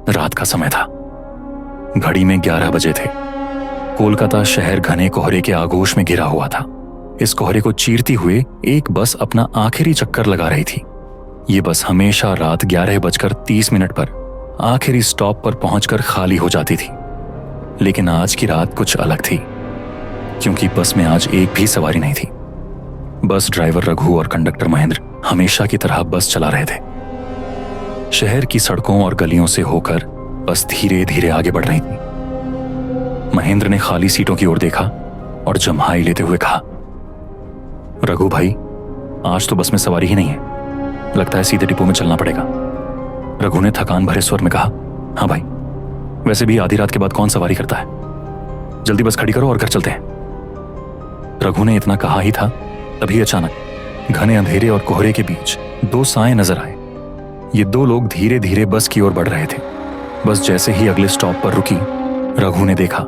रात का समय था। घड़ी में 11 बजे थे। कोलकाता शहर घने कोहरे के आगोश में घिरा हुआ था। इस कोहरे को चीरती हुए एक बस अपना आखिरी चक्कर लगा रही थी। ये बस हमेशा रात 11:30 पर आखिरी स्टॉप पर पहुंचकर खाली हो जाती थी। लेकिन आज की रात कुछ अलग थी, क्योंकि बस में आज एक भी सवारी नहीं थी। बस ड्राइवर रघु और कंडक्टर महेंद्र हमेशा की तरह बस चला रहे थे। शहर की सड़कों और गलियों से होकर बस धीरे धीरे आगे बढ़ रही थी। महेंद्र ने खाली सीटों की ओर देखा और जम्हाई लेते हुए कहा, रघु भाई, आज तो बस में सवारी ही नहीं है। लगता है सीधे डिपो में चलना पड़ेगा। रघु ने थकान भरे स्वर में कहा, हाँ भाई, वैसे भी आधी रात के बाद कौन सवारी करता है। जल्दी बस खड़ी करो और घर चलते हैं। रघु ने इतना कहा ही था, तभी अचानक घने अंधेरे और कोहरे के बीच दो साएं नजर आए। ये दो लोग धीरे धीरे बस की ओर बढ़ रहे थे। बस जैसे ही अगले स्टॉप पर रुकी, रघु ने देखा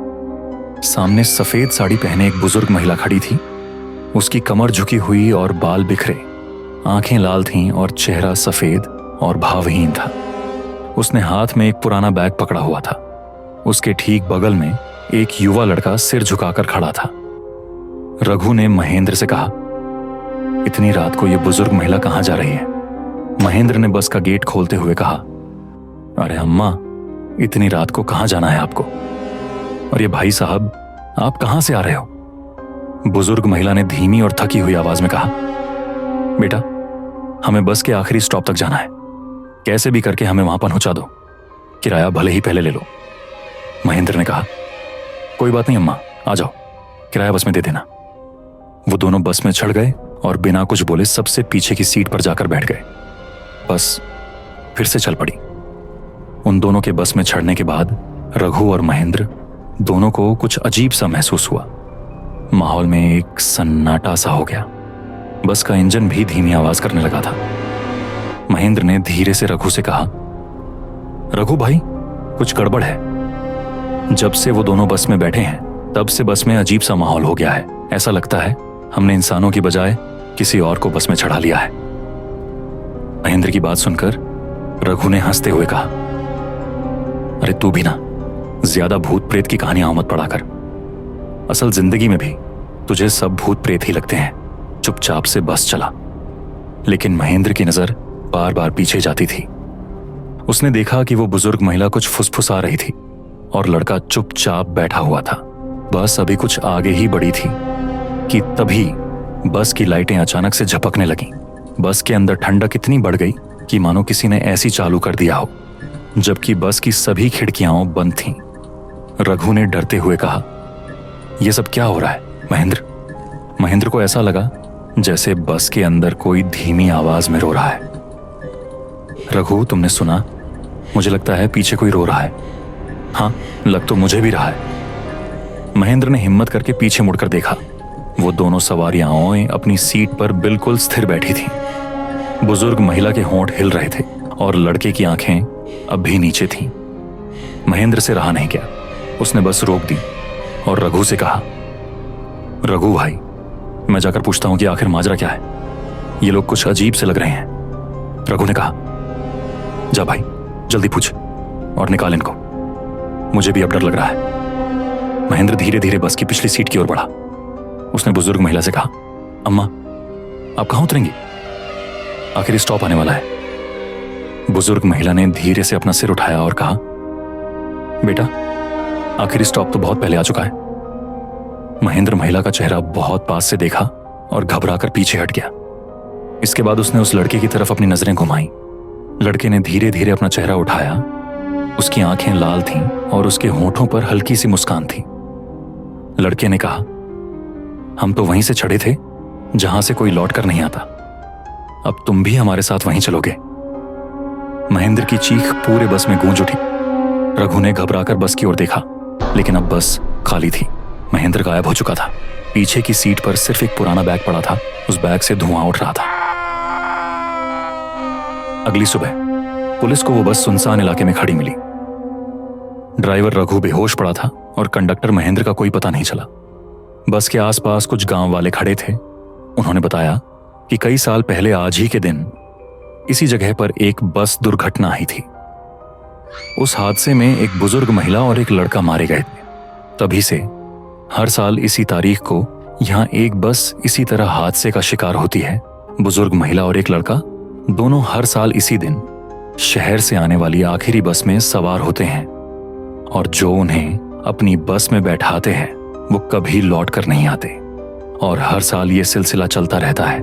सामने सफेद साड़ी पहने एक बुजुर्ग महिला खड़ी थी। उसकी कमर झुकी हुई और बाल बिखरे, आंखें लाल थीं और चेहरा सफेद और भावहीन था। उसने हाथ में एक पुराना बैग पकड़ा हुआ था। उसके ठीक बगल में एक युवा लड़का सिर झुकाकर खड़ा था। रघु ने महेंद्र से कहा, इतनी रात को यह बुजुर्ग महिला कहां जा रही है। महेंद्र ने बस का गेट खोलते हुए कहा, अरे अम्मा, इतनी रात को कहां जाना है आपको? और ये भाई साहब, आप कहां से आ रहे हो? बुजुर्ग महिला ने धीमी और थकी हुई आवाज में कहा, बेटा, हमें बस के आखिरी स्टॉप तक जाना है। कैसे भी करके हमें वहां पहुंचा दो। किराया भले ही पहले ले लो। महेंद्र ने कहा, कोई बात नहीं अम्मा, आ जाओ, किराया बस में दे देना। वो दोनों बस में चढ़ गए और बिना कुछ बोले सबसे पीछे की सीट पर जाकर बैठ गए। बस फिर से चल पड़ी। उन दोनों के बस में चढ़ने के बाद रघु और महेंद्र दोनों को कुछ अजीब सा महसूस हुआ। माहौल में एक सन्नाटा सा हो गया। बस का इंजन भी धीमी आवाज करने लगा था। महेंद्र ने धीरे से रघु से कहा, रघु भाई, कुछ गड़बड़ है। जब से वो दोनों बस में बैठे हैं, तब से बस में अजीब सा माहौल हो गया है। ऐसा लगता है हमने इंसानों की बजाय किसी और को बस में चढ़ा लिया है। महेंद्र की बात सुनकर रघु ने हंसते हुए कहा, अरे तू भी ना ज्यादा भूत प्रेत की कहानियां मत पढ़ा कर। असल जिंदगी में भी तुझे सब भूत प्रेत ही लगते हैं। चुपचाप से बस चला। लेकिन महेंद्र की नजर बार बार पीछे जाती थी। उसने देखा कि वो बुजुर्ग महिला कुछ फुसफुसा रही थी और लड़का चुपचाप बैठा हुआ था। बस अभी कुछ आगे ही बढ़ी थी कि तभी बस की लाइटें अचानक से झपकने लगीं। बस के अंदर ठंडक इतनी बढ़ गई कि मानो किसी ने ऐसी चालू कर दिया हो, जबकि बस की सभी खिड़कियां बंद थीं। रघु ने डरते हुए कहा, यह सब क्या हो रहा है महेंद्र? महेंद्र को ऐसा लगा जैसे बस के अंदर कोई धीमी आवाज में रो रहा है। रघु, तुमने सुना? मुझे लगता है पीछे कोई रो रहा है। हाँ, लग तो मुझे भी रहा है। महेंद्र ने हिम्मत करके पीछे मुड़कर देखा। वो दोनों सवारियां अपनी सीट पर बिल्कुल स्थिर बैठी थीं। बुजुर्ग महिला के होंठ हिल रहे थे और लड़के की आंखें अब भी नीचे थीं। महेंद्र से रहा नहीं गया। उसने बस रोक दी और रघु से कहा, रघु भाई, मैं जाकर पूछता हूं कि आखिर माजरा क्या है। ये लोग कुछ अजीब से लग रहे हैं। रघु ने कहा, जा भाई, जल्दी पूछ और निकाल इनको। मुझे भी अब डर लग रहा है। महेंद्र धीरे धीरे बस की पिछली सीट की ओर बढ़ा। उसने बुजुर्ग महिला से कहा, अम्मा, आप कहां उतरेंगी? आखिरी स्टॉप आने वाला है। बुजुर्ग महिला ने धीरे से अपना सिर उठाया और कहा, बेटा, आखिरी स्टॉप तो बहुत पहले आ चुका है। महेंद्र महिला का चेहरा बहुत पास से देखा और घबराकर पीछे हट गया। इसके बाद उसने उस लड़के की तरफ अपनी नजरें घुमाई। लड़के ने धीरे धीरे अपना चेहरा उठाया। उसकी आंखें लाल थीं और उसके होंठों पर हल्की सी मुस्कान थी। लड़के ने कहा, हम तो वहीं से चढ़े थे जहां से कोई लौट कर नहीं आता। अब तुम भी हमारे साथ वहीं चलोगे। महेंद्र की चीख पूरे बस में गूंज उठी। रघु ने घबराकर बस की ओर देखा, लेकिन अब बस खाली थी। महेंद्र गायब हो चुका था। पीछे की सीट पर सिर्फ एक पुराना बैग पड़ा था। उस बैग से धुआं उठ रहा था। अगली सुबह पुलिस को वो बस सुनसान इलाके में खड़ी मिली। ड्राइवर रघु बेहोश पड़ा था और कंडक्टर महेंद्र का कोई पता नहीं चला। बस के आसपास कुछ गांव वाले खड़े थे। उन्होंने बताया कि कई साल पहले आज ही के दिन इसी जगह पर एक बस दुर्घटना आई थी। उस हादसे में एक बुजुर्ग महिला और एक लड़का मारे गए थे। तभी से हर साल इसी तारीख को यहाँ एक बस इसी तरह हादसे का शिकार होती है। बुजुर्ग महिला और एक लड़का दोनों हर साल इसी दिन शहर से आने वाली आखिरी बस में सवार होते हैं और जो उन्हें अपनी बस में बैठाते हैं वो कभी लौट कर नहीं आते और हर साल ये सिलसिला चलता रहता है।